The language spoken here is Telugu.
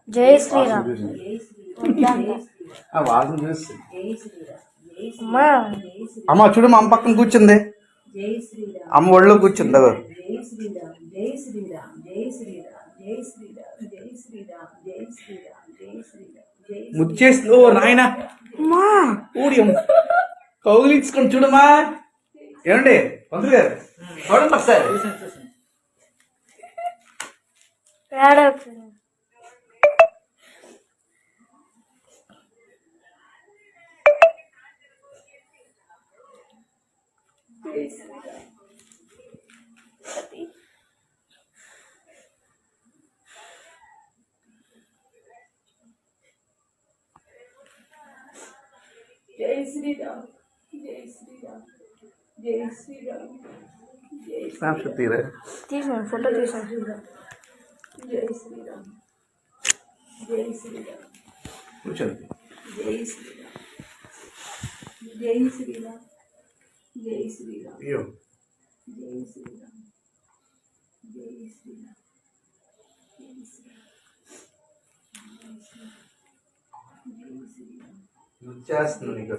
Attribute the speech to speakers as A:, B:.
A: జై శ్రీరామ్.
B: వాసన చూసి
A: అమ్మా
B: అమ్మ చూడు మా అమ్మ పక్కన కూర్చుంది. అమ్మ ఒళ్ళో కూర్చుంది. అదో ముచ్చేసి ఓ నాయన ఊడి కౌగిలించుకొని చూడమ్మా. ఏమండి పంతులు గారు చూడండి ఒకసారి.
C: జై శ్రీరామ్. జై శ్రీరామ్. జై శ్రీరామ్.
B: స్నాప్షాట్ తీరా
A: తీసాను, ఫోటో తీసాను.
C: జై శ్రీరామ్. జై శ్రీరామ్.
B: కూర్చోండి.
C: జై శ్రీరామ్. జై శ్రీరామ్. జై శ్రీరామ్.
B: అయ్యో
C: జై శ్రీరామ్. జై శ్రీరామ్. జై శ్రీరామ్.
B: వచ్చేస్తుంది నీకు.